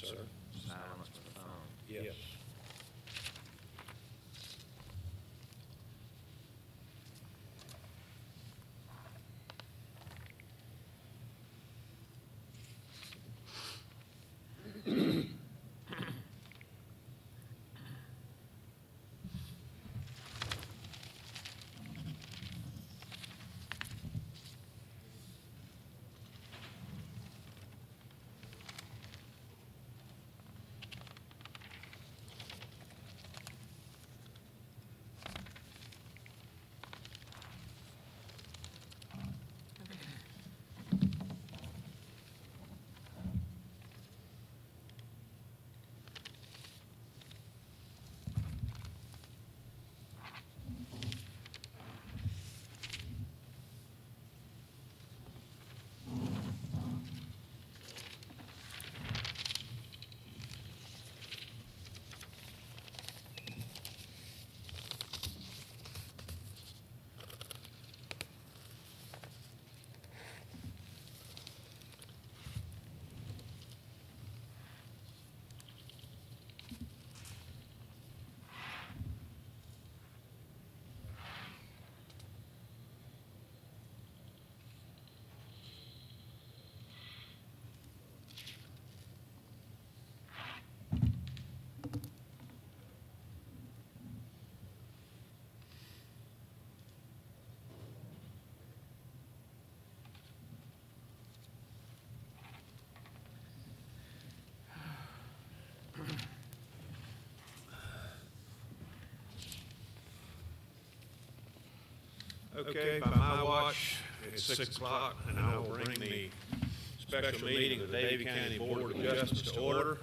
sir. Silence the phone. Yes. Okay, by my watch, it's 6 o'clock, and I will bring the special meeting of the Davie County Board of Adjustments to order.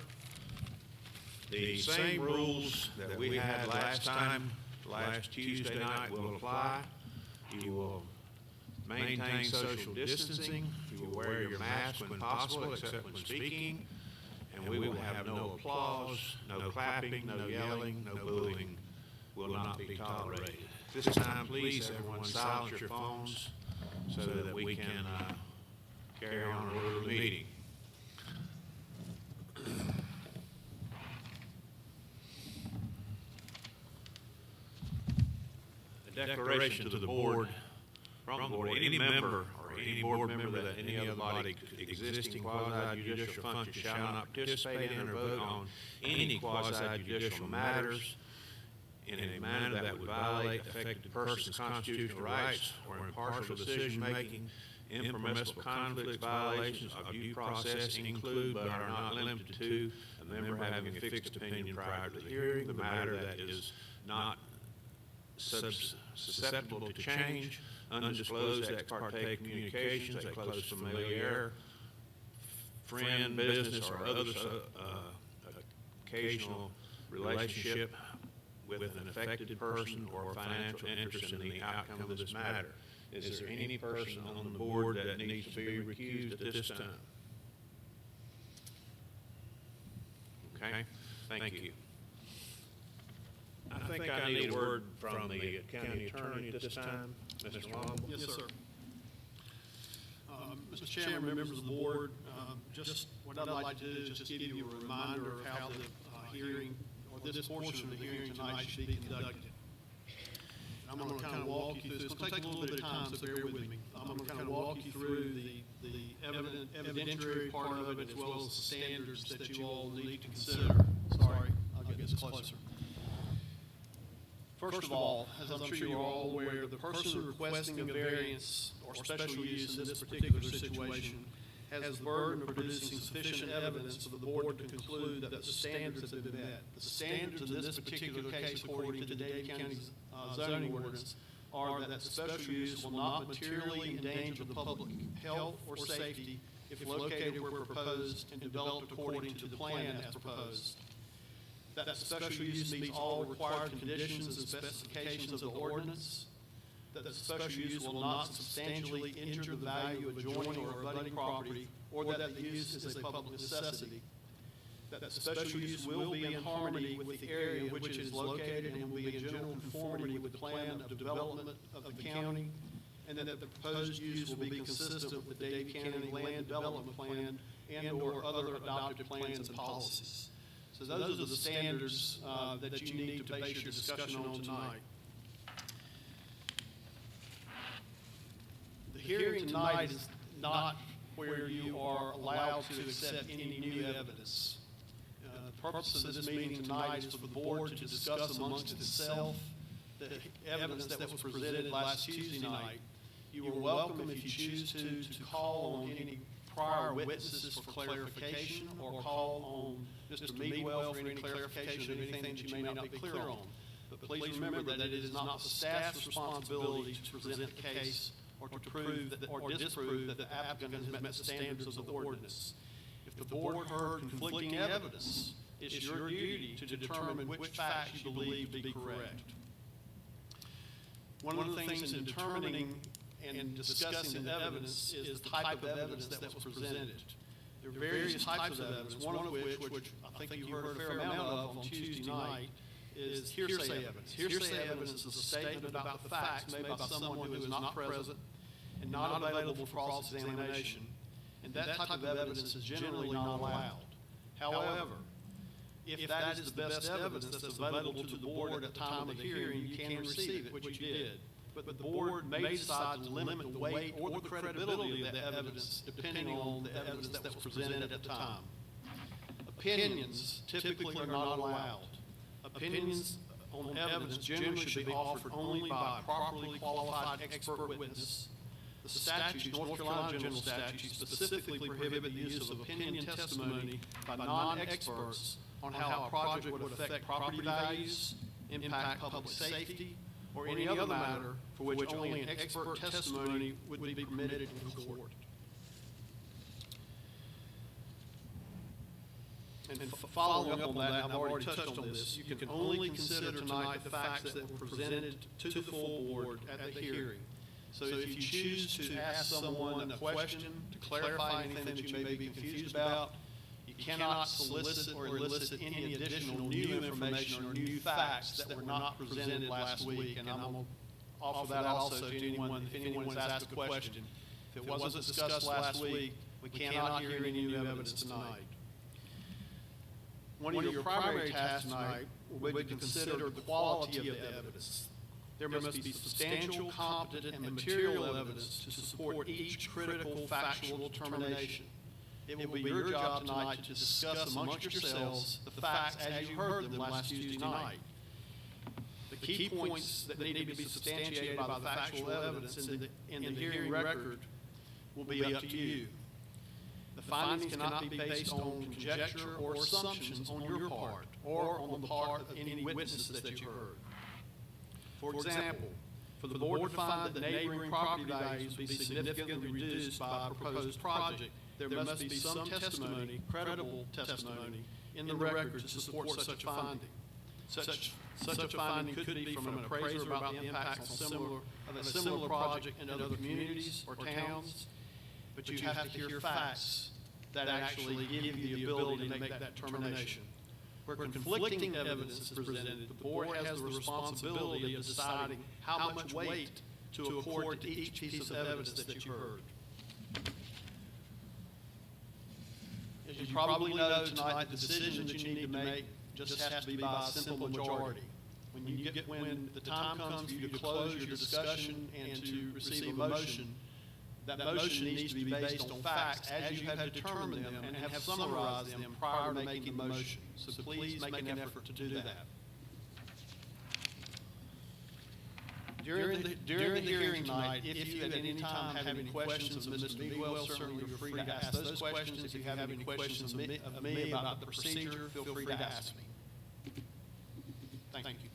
The same rules that we had last time, last Tuesday night, will apply. You will maintain social distancing. You will wear your mask when possible, except when speaking. And we will have no applause, no clapping, no yelling, no booing will not be tolerated. This time, please, everyone, silence your phones so that we can carry on our orderly meeting. A declaration to the board, from the board, any member or any board member that any other body existing quasi-judicial function shall not participate in or vote on any quasi-judicial matters in a manner that would violate affected person's constitutional rights or impartial decision-making. Impermissible conflicts, violations of due process include but are not limited to a member having a fixed opinion prior to the hearing, the matter that is not susceptible to change, undisclosed ex parte communications, a close familiar, friend, business, or other occasional relationship with an affected person or financial interest in the outcome of this matter. Is there any person on the board that needs to be recused at this time? Okay, thank you. I think I need a word from the county attorney at this time. Mr. Long? Yes, sir. Mr. Chairman, members of the board, just what I'd like to do is just give you a reminder of how the hearing, or this portion of the hearing tonight should be conducted. I'm going to kind of walk you through, it's going to take a little bit of time, so bear with me. I'm going to kind of walk you through the evidentiary part of it, as well as the standards that you all need to consider. Sorry, I'll get this closer. First of all, as I'm sure you're all aware, the person requesting a variance or special use in this particular situation has the burden of producing sufficient evidence for the board to conclude that the standards have been met. The standards in this particular case, according to the Davie County zoning ordinance, are that the special use will not materially endanger the public health or safety if located where proposed and developed according to the plan as proposed. That the special use meets all required conditions and specifications of the ordinance. That the special use will not substantially injure the value of adjoining or abutting property, or that the use is a public necessity. That the special use will be in harmony with the area in which it is located and will be in general conformity with the plan of development of the county, and that the proposed use will be consistent with the Davie County Land Development Plan and/or other adopted plans and policies. So those are the standards that you need to base your discussion on tonight. The hearing tonight is not where you are allowed to accept any new evidence. The purpose of this meeting tonight is for the board to discuss amongst itself the evidence that was presented last Tuesday night. You are welcome, if you choose to call on any prior witnesses for clarification, or call on Mr. Meadwell for any clarification of anything that you may not be clear on. But please remember that it is not the staff's responsibility to present the case or to prove that, or disprove that the applicant has met the standards of the ordinance. If the board heard conflicting evidence, it's your duty to determine which facts you believe to be correct. One of the things in determining and discussing the evidence is the type of evidence that was presented. There are various types of evidence, one of which I think you heard a fair amount of on Tuesday night, is hearsay evidence. Hearsay evidence is a statement about the facts made by someone who is not present and not available for cross-examination, and that type of evidence is generally not allowed. However, if that is the best evidence that's available to the board at the time of the hearing, you can receive it, which you did. But the board may decide to limit the weight or the credibility of that evidence depending on the evidence that was presented at the time. Opinions typically are not allowed. Opinions on evidence generally should be offered only by a properly qualified expert witness. The statutes, North Carolina General Statutes, specifically prohibit the use of opinion testimony by non-experts on how a project would affect property values, impact public safety, or any other matter for which only an expert testimony would be permitted in court. And following up on that, and I've already touched on this, you can only consider tonight the facts that were presented to the full board at the hearing. So if you choose to ask someone a question to clarify anything that you may be confused about, you cannot solicit or elicit any additional new information or new facts that were not presented last week. And I'm going to offer that also to anyone, if anyone's asked a question. If it wasn't discussed last week, we cannot hear any new evidence tonight. One of your primary tasks tonight will be to consider the quality of the evidence. There must be substantial, competent, and material evidence to support each critical factual determination. It will be your job tonight to discuss amongst yourselves the facts as you heard them last Tuesday night. The key points that need to be substantiated by the factual evidence in the hearing record will be up to you. The findings cannot be based on conjecture or assumptions on your part or on the part of any witnesses that you heard. For example, for the board to find that neighboring property values will be significantly reduced by a proposed project, there must be some testimony, credible testimony, in the record to support such a finding. Such a finding could be from an appraiser about the impacts of a similar project in other communities or towns, but you have to hear facts that actually give you the ability to make that determination. Where conflicting evidence is presented, the board has the responsibility of deciding how much weight to accord to each piece of evidence that you heard. As you probably know tonight, the decision that you need to make just has to be by a simple majority. When the time comes for you to close your discussion and to receive a motion, that motion needs to be based on facts as you have determined them and have summarized them prior to making the motion. So please make an effort to do that. During the hearing tonight, if you at any time have any questions of Mr. Meadwell, certainly you're free to ask those questions. If you have any questions of me about the procedure, feel free to ask me. Thank you.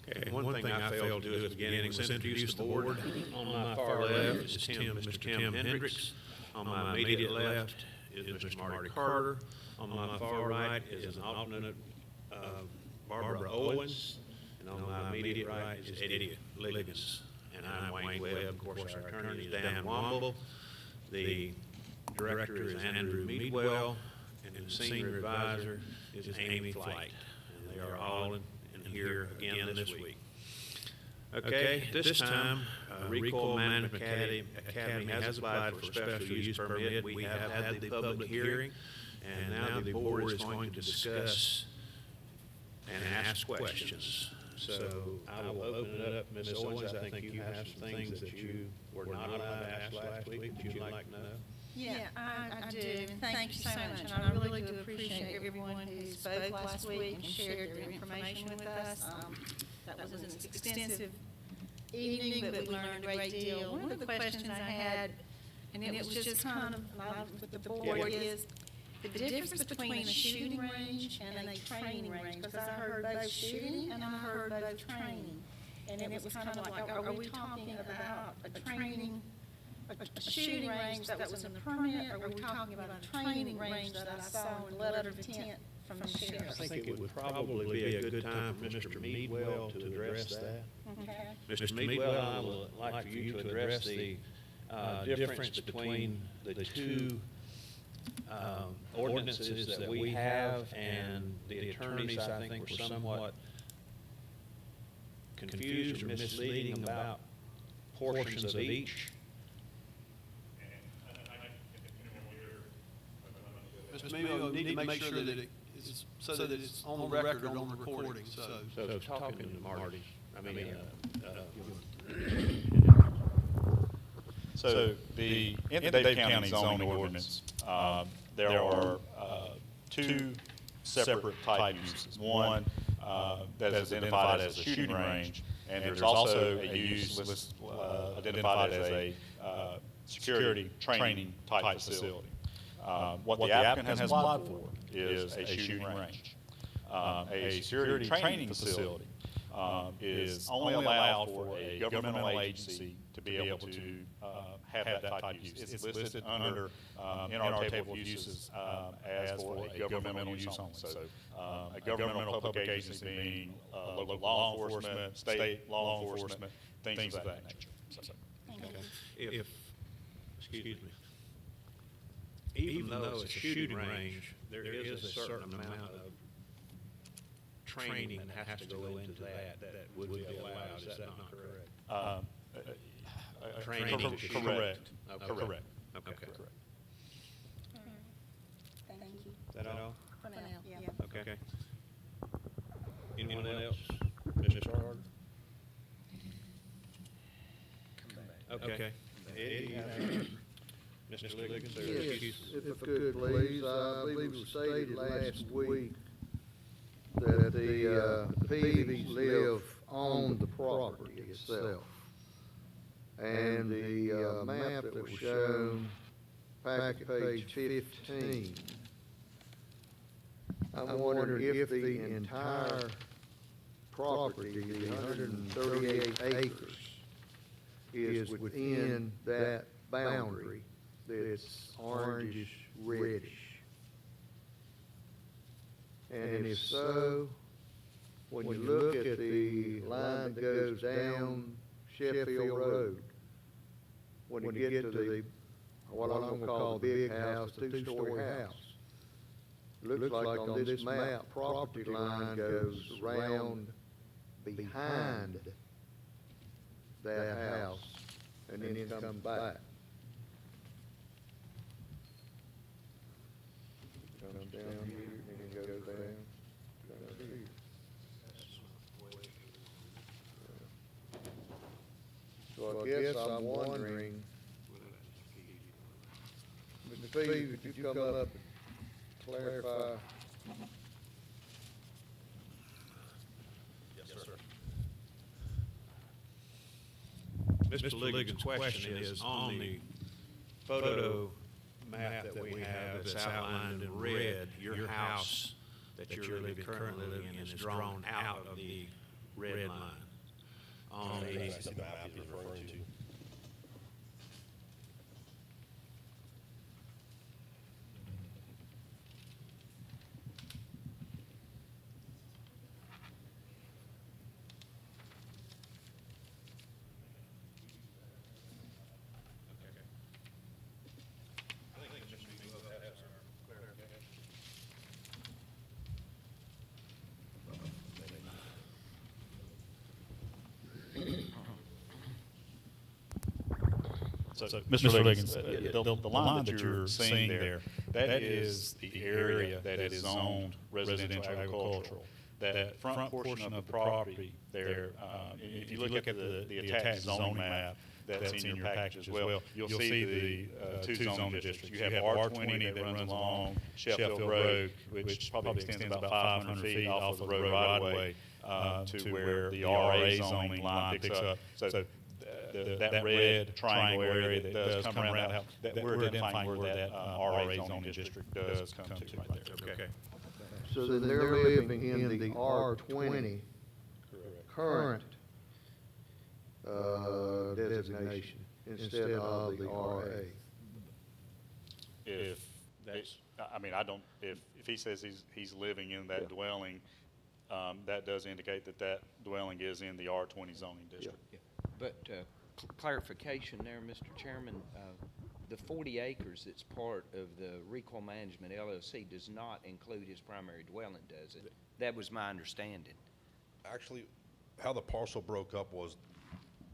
Okay, one thing I failed to do at the beginning was introduce the board. On my far left is Mr. Tim Hendricks. On my immediate left is Mr. Marty Carter. On my far right is an alternate, Barbara Owens. And on my immediate right is Eddie Liggins. And I'm Wayne Webb. Of course, our attorney is Dan Womble. The director is Andrew Meadwell. And the senior advisor is Amy Flight. And they are all in here again this week. Okay, at this time, Recoil Management Academy has applied for a special use permit. We have had the public hearing, and now the board is going to discuss and ask questions. So I will open it up. Ms. Owens, I think you have some things that you were not allowed to ask last week that you'd like to know. Yeah, I do, and thank you so much, and I really do appreciate everyone who spoke last week and shared their information with us. That was an extensive evening, but we learned a great deal. One of the questions I had, and it was just kind of, with the board, is the difference between a shooting range and a training range, because I heard both shooting and I heard both training. And it was kind of like, are we talking about a training, a shooting range that was in the permit, or are we talking about a training range that I saw in the letter of intent from the sheriff? I think it would probably be a good time for Mr. Meadwell to address that. Okay. Mr. Meadwell, I would like for you to address the difference between the two ordinances that we have, and the attorneys, I think, were somewhat confused or misleading about portions of each. Mr. Meadwell, you need to make sure that it's, so that it's on the record, on the recording, so. So talking to Marty, So in the Davie County zoning ordinance, there are two separate type uses. One that is identified as a shooting range, and there's also a use identified as a security training type facility. What the applicant has applied for is a shooting range. A security training facility is only allowed for a governmental agency to be able to have that type of use. It's listed under, in our table of uses, as for a governmental use only. So a governmental public agency being local law enforcement, state law enforcement, things of that nature. if, excuse me, even though it's a shooting range, there is a certain amount of training that has to go into that would be allowed. Is that not correct? Training to shoot. Correct. Okay. Correct. Okay. Correct. Thank you. Is that all? For now, yeah. Okay. Anyone else? Mr. Carter? Okay. Eddie, Mr. Liggins, or Yes, excuse me? if I could, please. I believe it was stated last week that the Peavies live on the property itself. And the map that was shown, packet page 15, I'm wondering if the entire property, the 138 acres, is within that boundary that's orangish reddish. And if so, when you look at the line that goes down Sheffield Road, when you get to the, what I'm gonna call the big house, the two-story house, looks like on this map, property line goes around behind that house and then come back. Comes down here and then goes down here. So I guess I'm wondering, Mr. Peavies, if you come up and clarify. Mr. Liggins' question is, on the photo map that we have that's outlined in red, your house that you're currently living in is drawn out of the red line. On the map you're referring to. So, Mr. Liggins, the line that you're seeing there, that is the area that is zoned residential agricultural. That front portion of the property there, if you look at the attached zoning map that's in your package as well, you'll see the two zoning districts. You have R20 that runs along Sheffield Road, which probably extends about 500 feet off of the road right away to where the RA zoning line picks up. So that red triangle area that does come around the house, that we're identifying where that RA zoning district does come to right there. Okay. So then they're living in the R20 current designation instead of the RA. If, I mean, I don't, if he says he's living in that dwelling, that does indicate that that dwelling is in the R20 zoning district. Yeah. But clarification there, Mr. Chairman, the 40 acres that's part of the Recoil Management LLC does not include his primary dwelling, does it? That was my understanding. Actually, how the parcel broke up was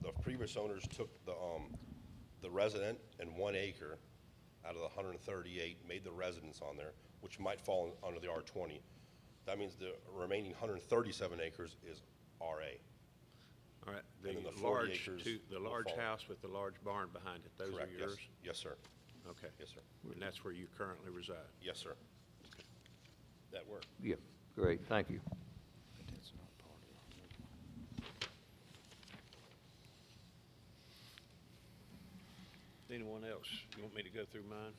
the previous owners took the resident and 1 acre out of the 138, made the residence on there, which might fall under the R20. That means the remaining 137 acres is RA. All right, And then the the 40 large, acres the will large fall. house with the large barn behind it, those are Correct, yes. yours? Yes, sir. Okay. Yes, sir. And that's where you currently reside? Yes, sir. That worked. Yeah, great, thank you. But that's not part of it. Anyone else? You want me to go through mine?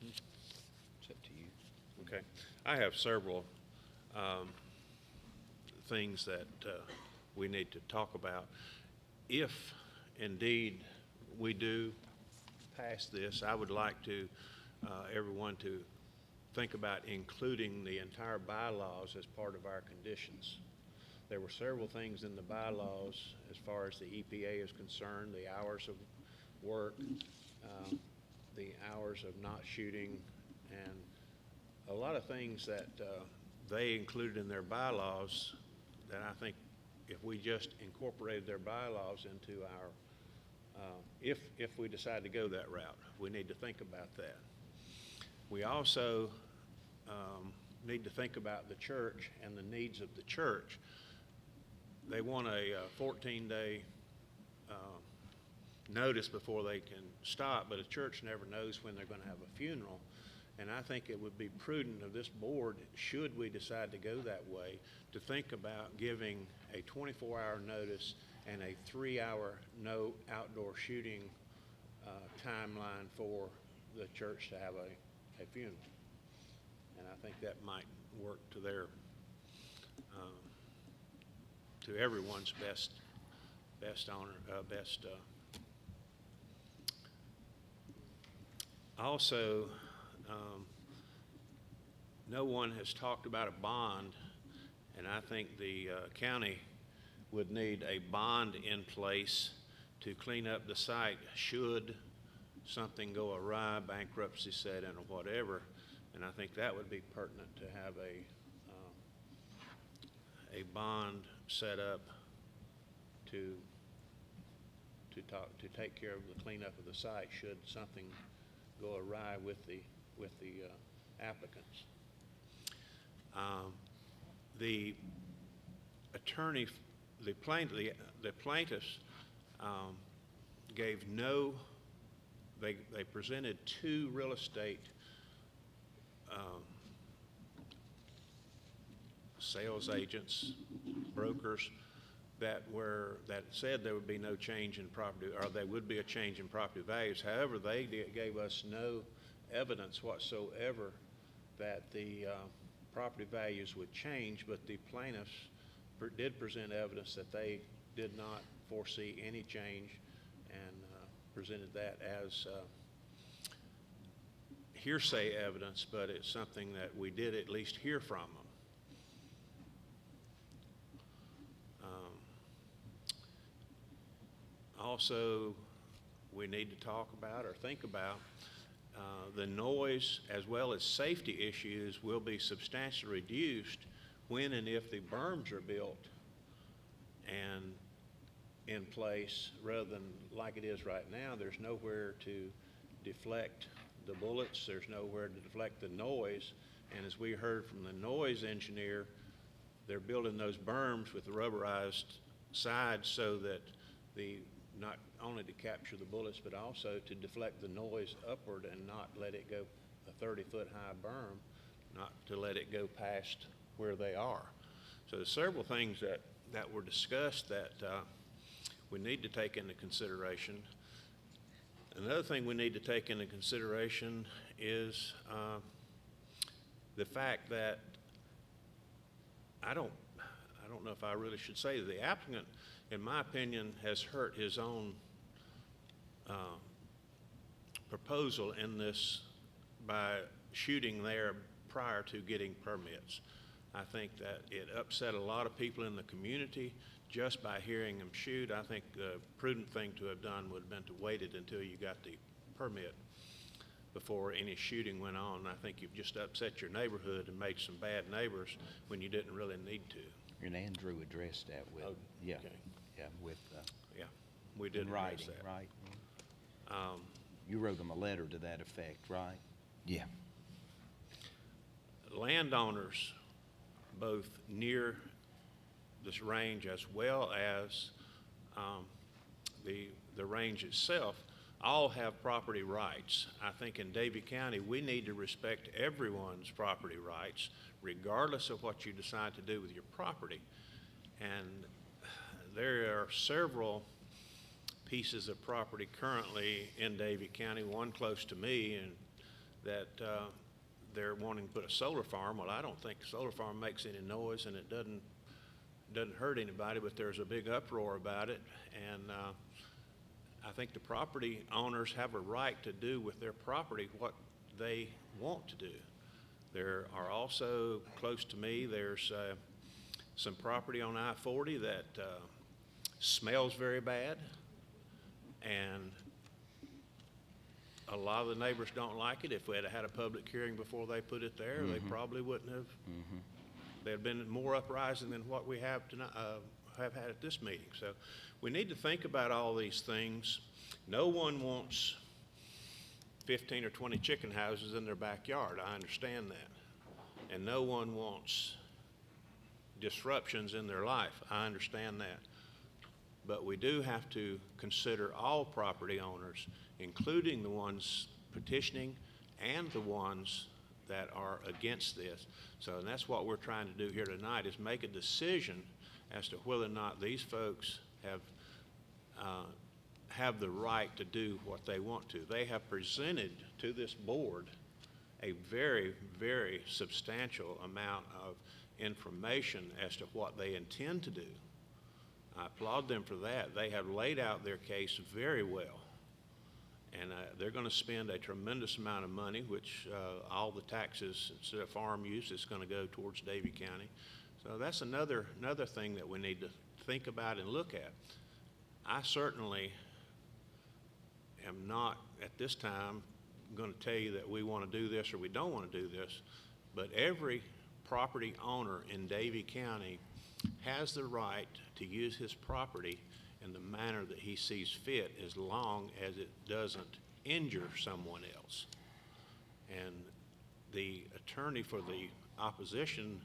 It's up to you. Okay. I have several things that we need to talk about. If indeed we do pass this, I would like to everyone to think about including the entire bylaws as part of our conditions. There were several things in the bylaws as far as the EPA is concerned, the hours of work, the hours of not shooting, and a lot of things that they included in their bylaws that I think if we just incorporated their bylaws into our, if we decide to go that route, we need to think about that. We also need to think about the church and the needs of the church. They want a 14-day notice before they can stop, but a church never knows when they're going to have a funeral. And I think it would be prudent of this board, should we decide to go that way, to think about giving a 24-hour notice and a 3-hour no outdoor shooting timeline for the church to have a funeral. And I think that might work to their, to everyone's best also, no one has talked about a bond, and I think the county would need a bond in place to clean up the site should something go awry, bankruptcy set in or whatever. And I think that would be pertinent to have a bond set up to take care of the cleanup of the site should something go awry with the applicants. The attorney, the plaintiffs gave no. They presented 2 real estate sales agents, brokers, that said there would be no change in property, or there would be a change in property values. However, they gave us no evidence whatsoever that the property values would change, but the plaintiffs did present evidence that they did not foresee any change, and presented that as hearsay evidence, but it's something that we did at least hear from them. Also, we need to talk about or think about the noise as well as safety issues will be substantially reduced when and if the berms are built. And in place rather than like it is right now. There's nowhere to deflect the bullets. There's nowhere to deflect the noise. And as we heard from the noise engineer, they're building those berms with the rubberized sides so that not only to capture the bullets, but also to deflect the noise upward and not let it go a 30-foot high berm, not to let it go past where they are. So there's several things that were discussed that we need to take into consideration. Another thing we need to take into consideration is the fact that I don't know if I really should say that the applicant, in my opinion, has hurt his own proposal in this by shooting there prior to getting permits. I think that it upset a lot of people in the community just by hearing him shoot. I think the prudent thing to have done would have been to waited until you got the permit before any shooting went on. I think you've just upset your neighborhood and made some bad neighbors when you didn't really need to. And Andrew addressed that with, Oh, yeah, okay. yeah, with, Yeah, we did in address writing, that. right? You wrote them a letter to that effect, right? Yeah. Landowners, both near this range as well as the range itself, all have property rights. I think in Davie County, we need to respect everyone's property rights, regardless of what you decide to do with your property. And there are several pieces of property currently in Davie County, one close to me, and that they're wanting to put a solar farm. Well, I don't think a solar farm makes any noise, and it doesn't hurt anybody, but there's a big uproar about it. And I think the property owners have a right to do with their property what they want to do. There are also, close to me, there's some property on I-40 that smells very bad, and a lot of the neighbors don't like it. If we had had a public hearing before they put it there, they probably wouldn't have. There'd been more uprising than what we have tonight, have had at this meeting. So we need to think about all these things. No one wants 15 or 20 chicken houses in their backyard. I understand that. And no one wants disruptions in their life. I understand that. But we do have to consider all property owners, including the ones petitioning and the ones that are against this. So and that's what we're trying to do here tonight, is make a decision as to whether or not these folks have the right to do what they want to. They have presented to this board a very, very substantial amount of information as to what they intend to do. I applaud them for that. They have laid out their case very well. And they're going to spend a tremendous amount of money, which all the taxes, instead of farm use, is going to go towards Davie County. So that's another thing that we need to think about and look at. I certainly am not, at this time, going to tell you that we want to do this or we don't want to do this, but every property owner in Davie County has the right to use his property in the manner that he sees fit, as long as it doesn't injure someone else. And the attorney for the opposition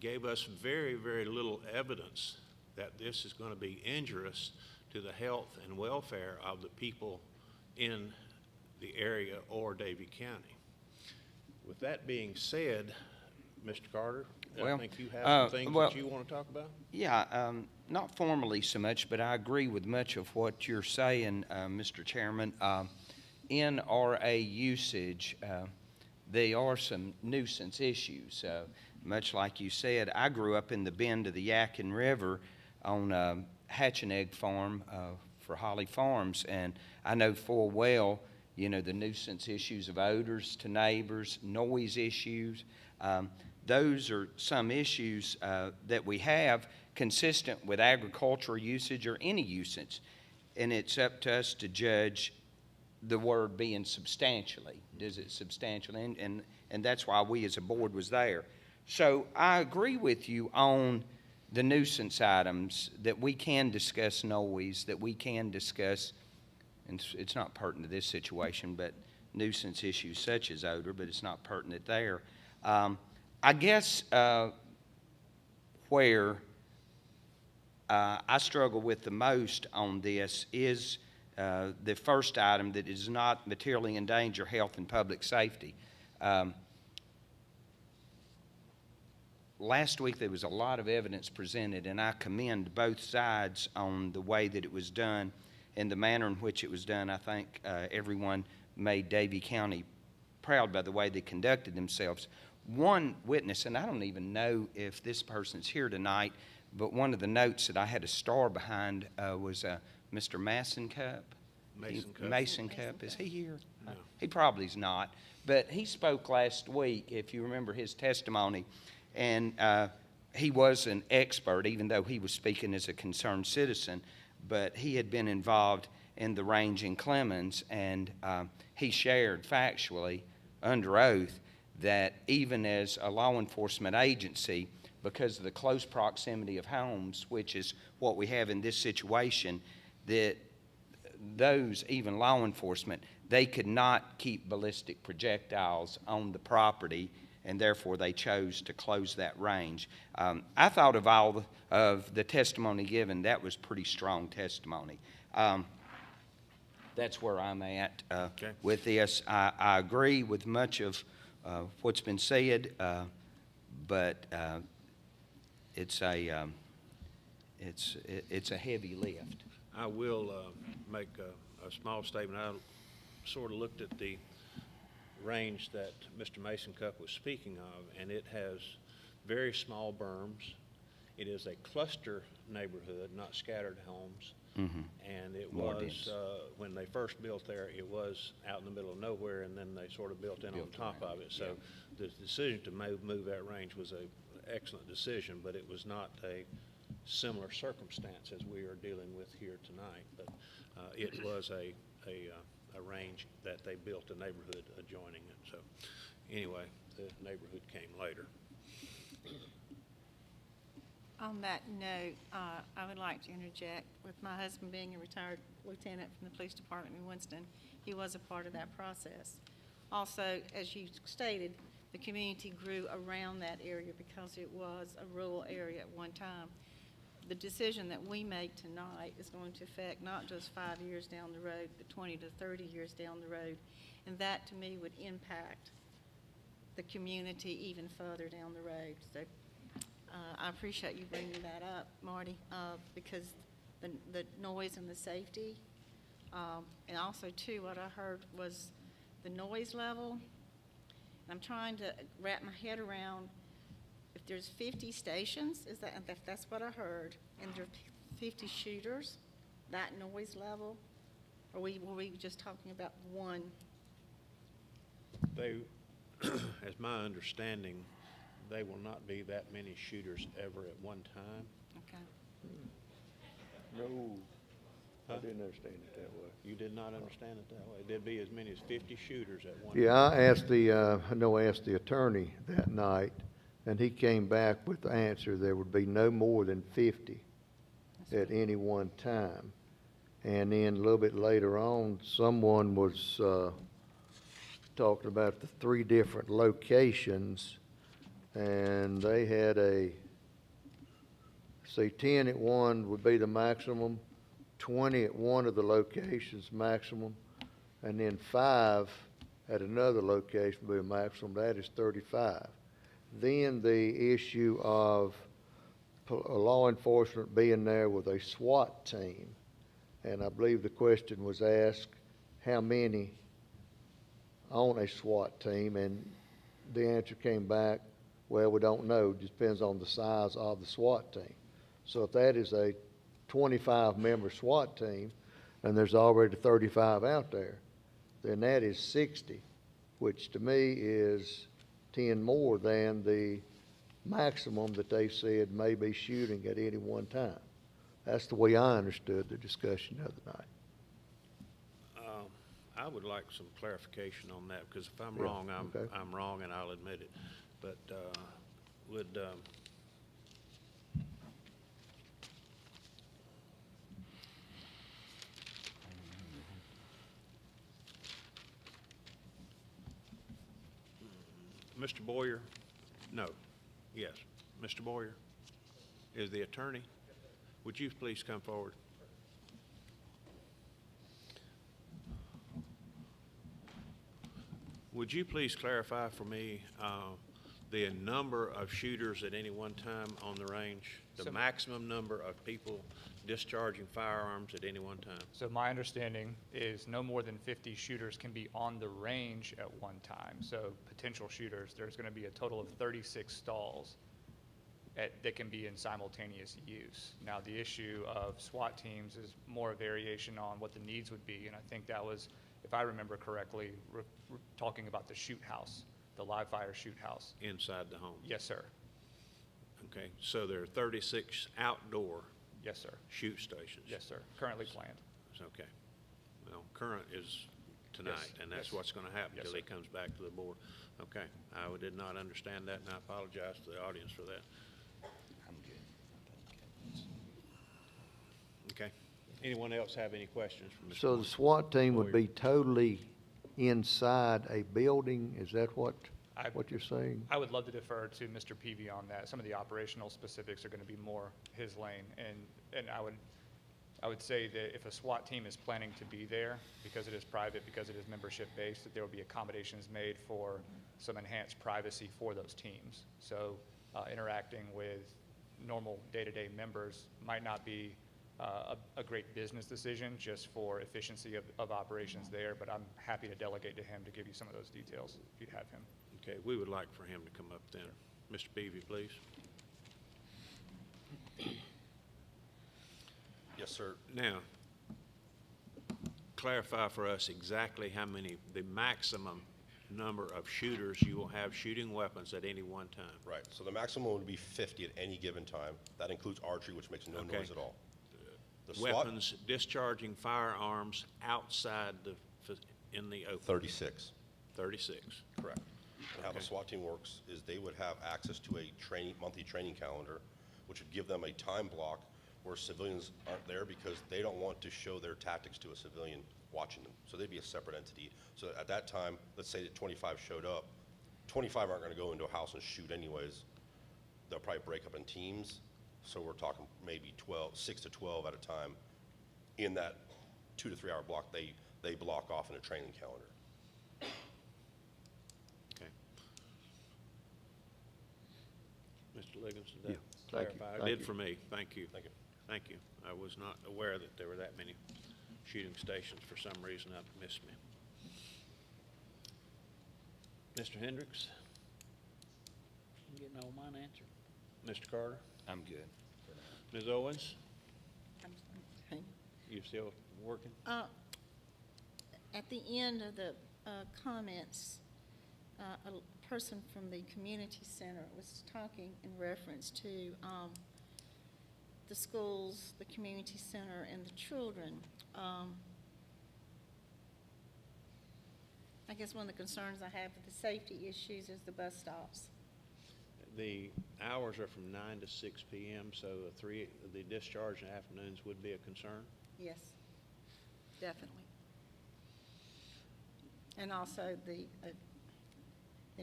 gave us very, very little evidence that this is going to be injurious to the health and welfare of the people in the area or Davie County. With that being said, Mr. Carter, I Well, think you have some things well, that you want to talk about? Yeah, not formally so much, but I agree with much of what you're saying, Mr. Chairman. In RA usage, there are some nuisance issues. Much like you said, I grew up in the bend of the Yadkin River on Hatch and Egg Farm for Holly Farms, and I know full well, you know, the nuisance issues of odors to neighbors, noise issues. Those are some issues that we have consistent with agricultural usage or any usage. And it's up to us to judge the word being substantially. Does it substantially? And that's why we as a board was there. So I agree with you on the nuisance items, that we can discuss noise, that we can discuss, and it's not pertinent to this situation, but nuisance issues such as odor, but it's not pertinent there. I guess where I struggle with the most on this is the first item, that does not materially endanger health and public safety. Last week there was a lot of evidence presented, and I commend both sides on the way that it was done and the manner in which it was done. I think everyone made Davie County proud by the way they conducted themselves. One witness, and I don't even know if this person's here tonight, but one of the notes that I had a star behind was Mr. Mason Cup. Mason Cup. Is he here? No. He probably is not. But he spoke last week, if you remember his testimony, and he was an expert, even though he was speaking as a concerned citizen, but he had been involved in the range in Clemens, and he shared factually under oath that even as a law enforcement agency, because of the close proximity of homes, which is what we have in this situation, that those, even law enforcement, they could not keep ballistic projectiles on the property, and therefore they chose to close that range. I thought of all of the testimony given, that was pretty strong testimony. That's where I'm at with this. I agree with much of what's been said, but it's a heavy lift. I will make a small statement. I sort of looked at the range that Mr. Mason Cup was speaking of, and it has very small berms. It is a cluster neighborhood, not scattered homes. Mm-hmm. And it More was, dense. when they first built there, it was out in the middle of nowhere, and then they sort of built in on top of it. So the decision to move that range was an excellent decision, but it was not a similar circumstance as we are dealing with here tonight. But it was a range that they built a neighborhood adjoining it. So anyway, the neighborhood came later. On that note, I would like to interject. With my husband being a retired lieutenant from the police department in Winston, he was a part of that process. Also, as you stated, the community grew around that area because it was a rural area at one time. The decision that we make tonight is going to affect not just 5 years down the road, but 20 to 30 years down the road. And that, to me, would impact the community even further down the road. So I appreciate you bringing that up, Marty, because the noise and the safety, and also, too, what I heard was the noise level. I'm trying to wrap my head around, if there's 50 stations, that's what I heard, and there are 50 shooters, that noise level? Or were we just talking about one? They, as my understanding, they will not be that many shooters ever at one time. Okay. No, I didn't understand it that way. You did not understand it that way. There'd be as many as 50 shooters at one Yeah, time. I asked the attorney that night, and he came back with the answer, there would be no more than 50 at any one time. And then a little bit later on, someone was talking about the 3 different locations, and they had 10 at one would be the maximum, 20 at one of the locations maximum, and then 5 at another location would be a maximum. That is 35. Then the issue of law enforcement being there with a SWAT team, and I believe the question was asked, how many on a SWAT team, and the answer came back, well, we don't know, it depends on the size of the SWAT team. So if that is a 25-member SWAT team, and there's already 35 out there, then that is 60, which to me is 10 more than the maximum that they said may be shooting at any one time. That's the way I understood the discussion the other night. I would like some clarification on that, because if I'm Yeah, wrong, okay. I'm wrong, and I'll admit it. But Mr. Boyer? No. Yes. Mr. Boyer is the attorney. Would you please come forward? Would you please clarify for me the number of shooters at any one time on the range? The maximum number of people discharging firearms at any one time? So my understanding is no more than 50 shooters can be on the range at one time. So potential shooters, there's going to be a total of 36 stalls that can be in simultaneous use. Now, the issue of SWAT teams is more a variation on what the needs would be, and I think that was, if I remember correctly, talking about the shoot house, the live fire shoot house. Inside the home? Yes, sir. Okay, so there are 36 outdoor Yes, sir. shoot stations? Yes, sir. Currently planned. Okay. Well, current is tonight, Yes, and that's yes. what's going to happen Yes, until he sir. comes back to the board. Okay, I did not understand that, and I apologize to the audience for that. I'm good. Okay. Anyone else have any questions for Mr. So the Boyer? SWAT team would Boyer? be totally inside a building? Is that what I- you're saying? I would love to defer to Mr. Peavy on that. Some of the operational specifics are going to be more his lane. And I would say that if a SWAT team is planning to be there, because it is private, because it is membership-based, that there will be accommodations made for some enhanced privacy for those teams. So interacting with normal day-to-day members might not be a great business decision just for efficiency of operations there, but I'm happy to delegate to him to give you some of those details if you'd have him. Okay, we would like for him to come up then. Mr. Peavy, please. Yes, sir. Now, clarify for us exactly how many, the maximum number of shooters you will have shooting weapons at any one time. Right, so the maximum would be 50 at any given time. That includes archery, which makes no Okay. noise at all. The SWAT, Weapons discharging firearms outside in the open. 36, 36. correct. And how the Okay. SWAT team works is they would have access to a monthly training calendar, which would give them a time block where civilians aren't there because they don't want to show their tactics to a civilian watching them. So they'd be a separate entity. So at that time, let's say that 25 showed up, 25 aren't going to go into a house and shoot anyways. They'll probably break up in teams. So we're talking maybe 6 to 12 at a time. In that 2 to 3 hour block, they block off in a training calendar. Okay. Mr. Liggins, did Yeah, that thank you, clarify? It thank did you. for me. Thank you. Thank you. Thank you. I was not aware that there were that many shooting stations. For some reason, that missed me. Mr. Hendricks? I'm getting all mine answered. Mr. Carter? I'm good. Ms. Owens? Okay. You still working? At the end of the comments, a person from the community center was talking in reference to the schools, the community center, and the children. I guess one of the concerns I have with the safety issues is the bus stops. The hours are from 9 to 6 p.m., so the discharge in the afternoons would be a concern? Yes, definitely. And also the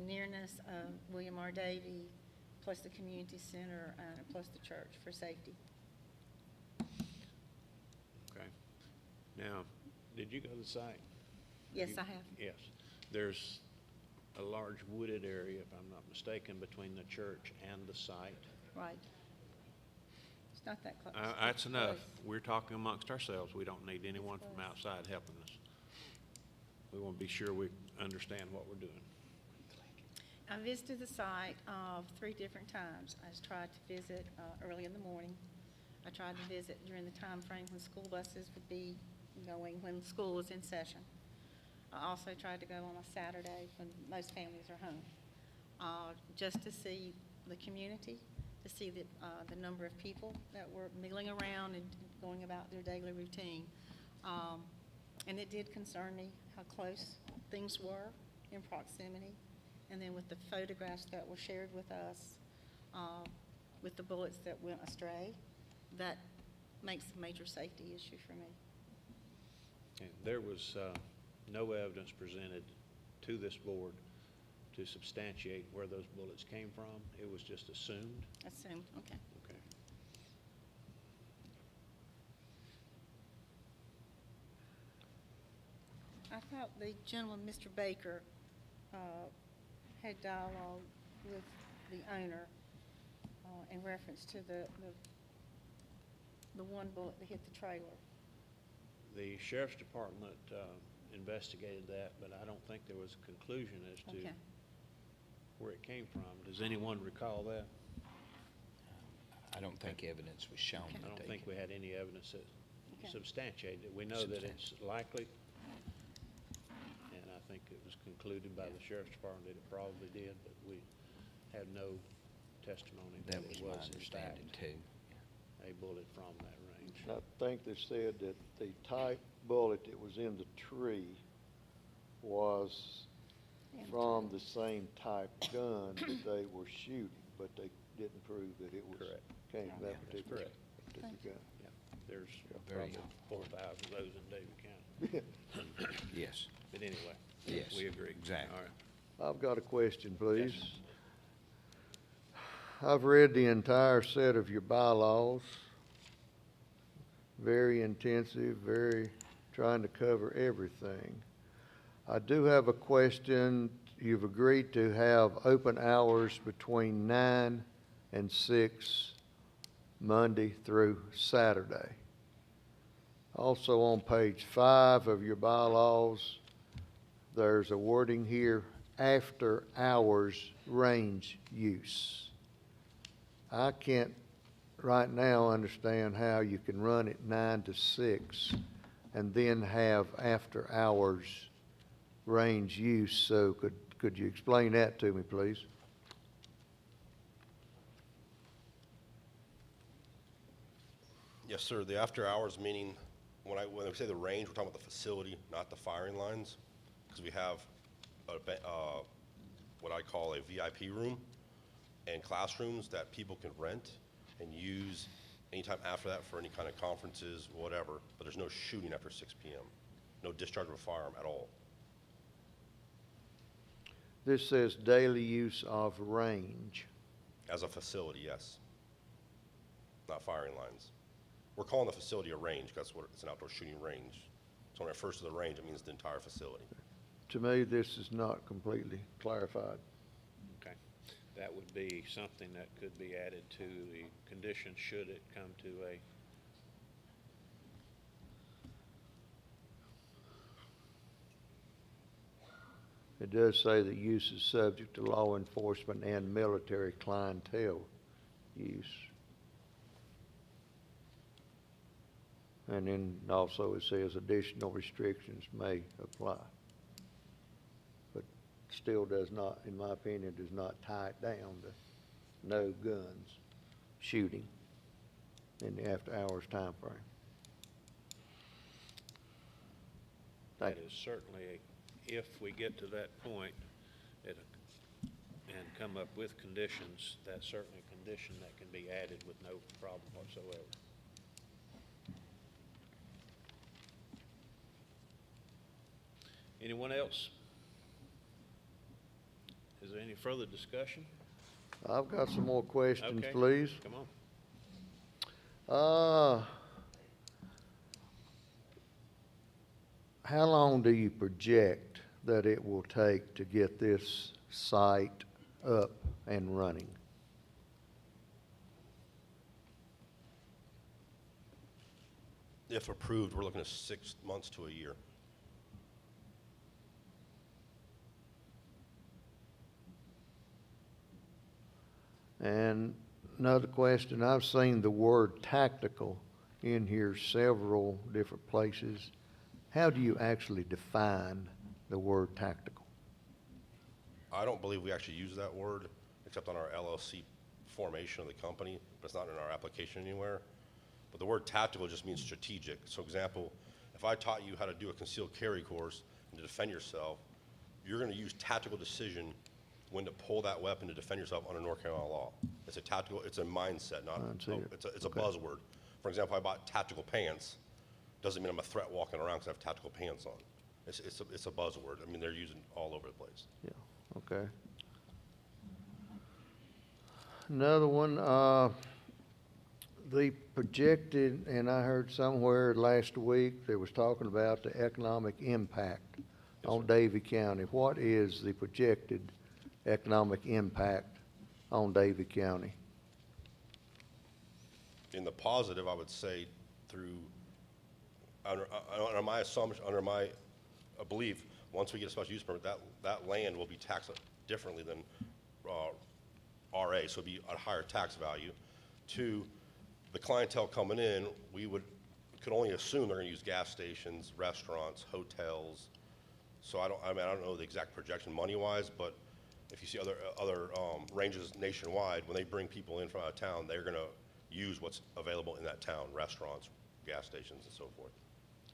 nearness of William R. Davie, plus the community center, plus the church for safety. Okay. Now, did you go to the site? Yes, I have. Yes. There's a large wooded area, if I'm not mistaken, between the church and the site. Right. It's not that close. That's enough. Close. We're talking amongst ourselves. We don't need anyone from outside helping us. We want to be sure we understand what we're doing. I visited the site 3 different times. I tried to visit early in the morning. I tried to visit during the time frame when school buses would be going, when school was in session. I also tried to go on a Saturday when most families are home, just to see the community, to see the number of people that were milling around and going about their daily routine. And it did concern me how close things were in proximity. And then with the photographs that were shared with us, with the bullets that went astray, that makes a major safety issue for me. And there was no evidence presented to this board to substantiate where those bullets came from. It was just assumed. Assumed, okay. Okay. I thought the gentleman, Mr. Baker, had dialogue with the owner in reference to the one bullet that hit the trailer. The sheriff's department investigated that, but I don't think there was a conclusion as to Okay. where it came from. Does anyone recall that? I don't think evidence was shown. Okay. I don't that think we had any evidence that Okay. substantiated it. We know that it's likely, and I think it was concluded by the sheriff's department that it probably did, but we had no testimony that That was it my was in fact understanding too. a bullet from that range. I think they said that the type bullet that was in the tree was from the same type gun that they were shooting, but they didn't prove that it was, Correct. came from Yeah, that that's particular correct. gun. Yeah, there's Very probably 4,000 of those in Davie County. Yes, But anyway, Yes, we agree. exactly. All right. I've got a question, please. I've read the entire set of your bylaws. Very intensive, very trying to cover everything. I do have a question. You've agreed to have open hours between 9 and 6, Monday through Saturday. Also on page 5 of your bylaws, there's a wording here, after hours range use. I can't right now understand how you can run it 9 to 6 and then have after hours range use. So could you explain that to me, please? Yes, sir. The after hours meaning, when we say the range, we're talking about the facility, not the firing lines, because we have what I call a VIP room and classrooms that people can rent and use anytime after that for any kind of conferences, whatever. But there's no shooting after 6 p.m. No discharge of a firearm at all. This says daily use of range. As a facility, yes. Not firing lines. We're calling the facility a range because it's an outdoor shooting range. So when it refers to the range, it means the entire facility. To me, this is not completely clarified. Okay. That would be something that could be added to the condition should it come to a It does say that use is subject to law enforcement and military clientele use. And then also it says additional restrictions may apply. But still does not, in my opinion, does not tie it down to no guns shooting in the after hours time frame. That Thank you. is certainly, if we get to that point and come up with conditions, that's certainly a condition that can be added with no problem whatsoever. Anyone else? Is there any further discussion? I've got some more questions, Okay. please. Come on. How long do you project that it will take to get this site up and running? If approved, we're looking at 6 months to a year. And another question, I've seen the word tactical in here several different places. How do you actually define the word tactical? I don't believe we actually use that word, except on our LLC formation of the company, but it's not in our application anywhere. But the word tactical just means strategic. So example, if I taught you how to do a concealed carry course and to defend yourself, you're gonna use tactical decision when to pull that weapon to defend yourself under North Carolina law. It's a tactical, it's a mindset, not, I see it. it's a Okay. buzzword. For example, I bought tactical pants, doesn't mean I'm a threat walking around because I have tactical pants on. It's a buzzword. I mean, they're using all over the place. Yeah, okay. Another one, the projected, and I heard somewhere last week, they was talking about the economic impact on Davie County. What is the projected economic impact on Davie County? In the positive, I would say through, under my assumption, under my belief, once we get a special use permit, that land will be taxed differently than RA, so it'd be a higher tax value. Two, the clientele coming in, could only assume they're gonna use gas stations, restaurants, hotels. So I don't know the exact projection money-wise, but if you see other ranges nationwide, when they bring people in from out of town, they're gonna use what's available in that town, restaurants, gas stations, and so forth.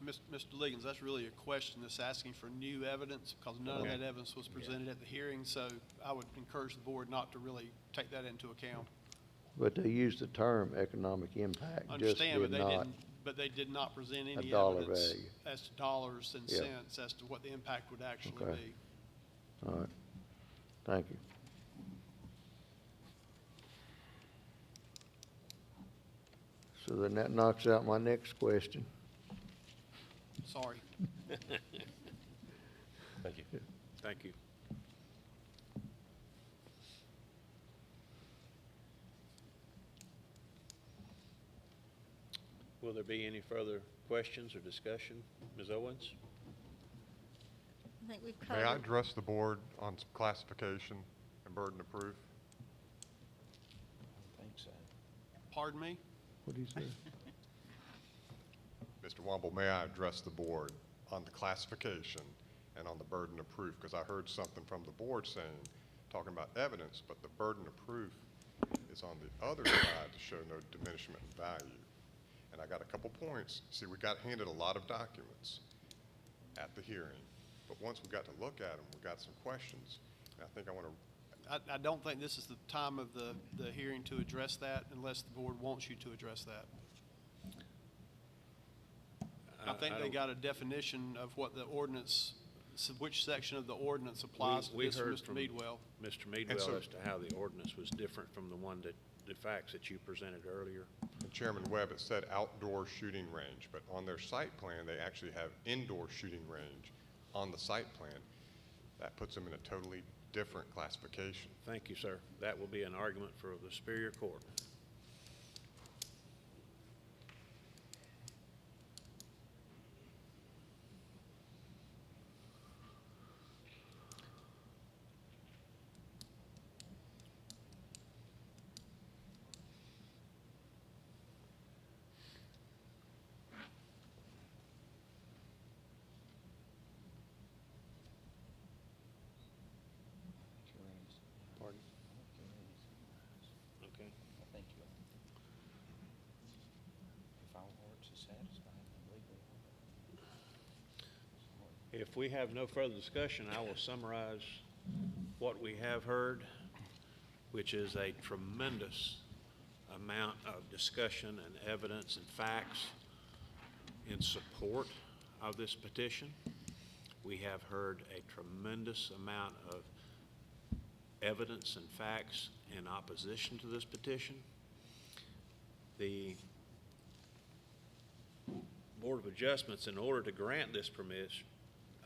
Mr. Liggins, that's really a question that's asking for new evidence, because none of that evidence was presented at the hearing, so I would encourage the board not to really take that into account. But they used the term economic impact, just Understand, did not. but they did not present any dollar evidence value. as to dollars and Yeah. cents as to what the impact would actually Okay. be. All right, thank you. So then that knocks out my next question. Sorry. Thank you. Thank you. Will there be any further questions or discussion? Ms. Owens? I think we've May I covered. address the board on classification and burden of proof? I think so. Pardon me? What do you say? Mr. Wumble, may I address the board on the classification and on the burden of proof? Because I heard something from the board saying, talking about evidence, but the burden of proof is on the other side to show no diminishment in value. And I got a couple points. See, we got handed a lot of documents at the hearing, but once we got to look at them, we got some questions. And I think I want to I don't think this is the time of the hearing to address that unless the board wants you to address that. I think they don't- got a definition of what the ordinance, which section of the ordinance applies to We this, heard Mr. from Meadwell. Mr. Meadwell so- as to how the ordinance was different from the facts that you presented earlier. And Chairman Webb, it said outdoor shooting range, but on their site plan, they actually have indoor shooting range on the site plan. That puts them in a totally different classification. Thank you, sir. That will be an argument for the Superior Court. Pardon? Okay. I think you'll, if all parties are satisfied, then legally. If we have no further discussion, I will summarize what we have heard, which is a tremendous amount of discussion and evidence and facts in support of this petition. We have heard a tremendous amount of evidence and facts in opposition to this petition. The Board of Adjustments, in order to grant this permission,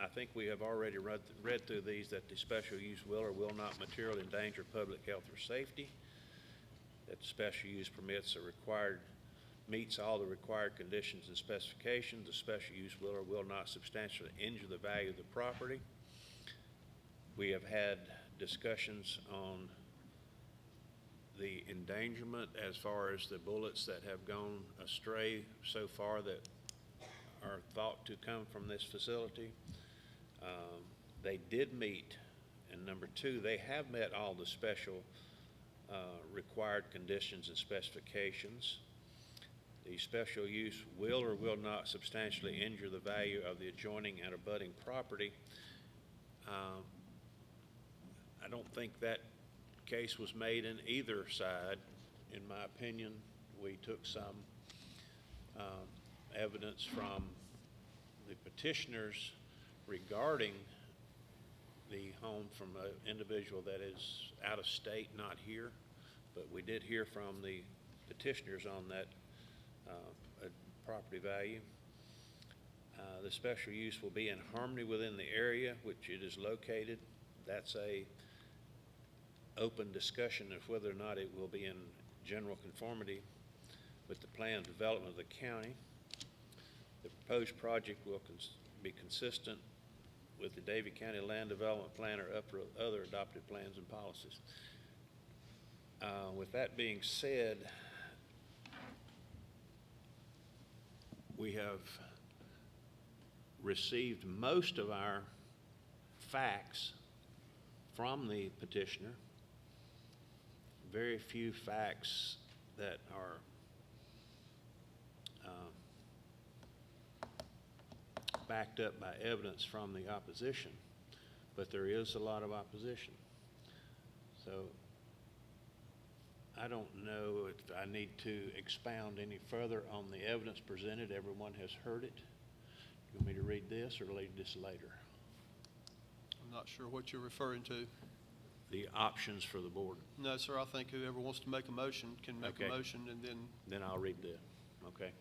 I think we have already read through these, that the special use will or will not materially endanger public health or safety, that the special use permits are required, meets all the required conditions and specifications, the special use will or will not substantially injure the value of the property. We have had discussions on the endangerment as far as the bullets that have gone astray so far that are thought to come from this facility. They did meet, and number two, they have met all the special required conditions and specifications. The special use will or will not substantially injure the value of the adjoining and abutting property. I don't think that case was made in either side. In my opinion, we took some evidence from the petitioners regarding the home from an individual that is out of state, not here, but we did hear from the petitioners on that property value. The special use will be in harmony within the area which it is located. That's a open discussion of whether or not it will be in general conformity with the planned development of the county. The proposed project will be consistent with the Davie County Land Development Plan or other adopted plans and policies. With that being said, we have received most of our facts from the petitioner. Very few facts that are backed up by evidence from the opposition, but there is a lot of opposition. So I don't know if I need to expound any further on the evidence presented. Everyone has heard it. You want me to read this or read this later? I'm not sure what you're referring to. The options for the board. No, sir, I think whoever wants to make a motion can make Okay. a motion, and then Then I'll read this, okay?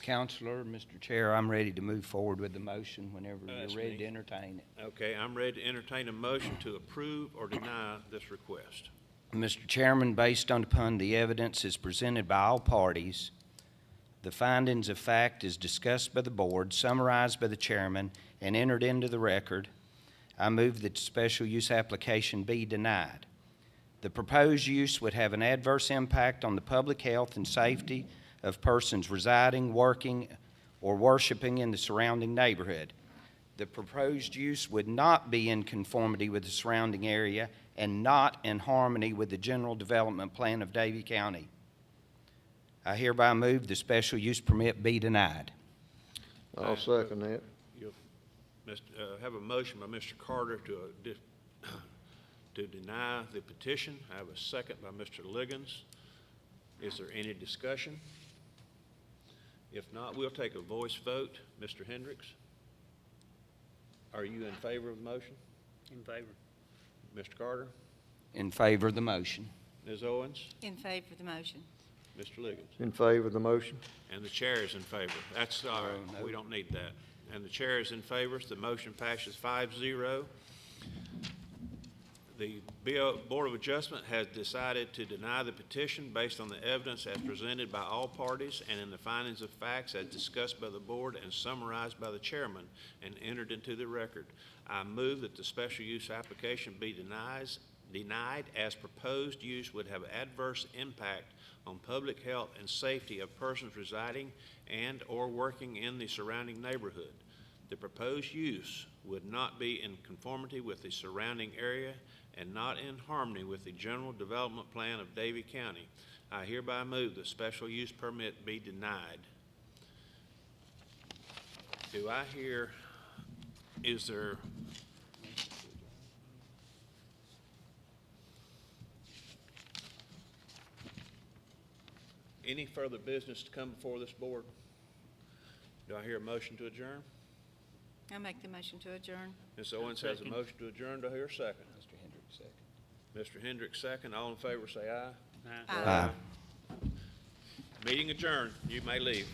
Counselor, Mr. Chair, I'm ready to move forward with the motion whenever That's you're ready me. to entertain it. Okay, I'm ready to entertain a motion to approve or deny this request. Mr. Chairman, based upon the evidence as presented by all parties, the findings of fact as discussed by the board, summarized by the chairman, and entered into the record, I move that the special use application be denied. The proposed use would have an adverse impact on the public health and safety of persons residing, working, or worshiping in the surrounding neighborhood. The proposed use would not be in conformity with the surrounding area and not in harmony with the general development plan of Davie County. I hereby move the special use permit be denied. I'll second that. You'll have a motion by Mr. Carter to deny the petition. I have a second by Mr. Liggins. Is there any discussion? If not, we'll take a voice vote. Mr. Hendricks, are you in favor of the motion? In favor. Mr. Carter? In favor of the motion. Ms. Owens? In favor of the motion. Mr. Liggins? In favor of the motion? And the chair is in favor. That's all right. No. We don't need that. And the chair is in favor. So the motion passes 5-0. The Board of Adjustment has decided to deny the petition based on the evidence as presented by all parties and in the findings of facts as discussed by the board and summarized by the chairman and entered into the record. I move that the special use application be denied as proposed use would have adverse impact on public health and safety of persons residing and or working in the surrounding neighborhood. The proposed use would not be in conformity with the surrounding area and not in harmony with the general development plan of Davie County. I hereby move the special use permit be denied. Do I hear, is there any further business to come before this board? Do I hear a motion to adjourn? I make the motion to adjourn. Ms. Owens has a Second. motion to adjourn. Do I hear a second? Mr. Hendricks, second. Mr. Hendricks, second. All in favor, say aye. Aye. Aye. Meeting adjourned. You may leave.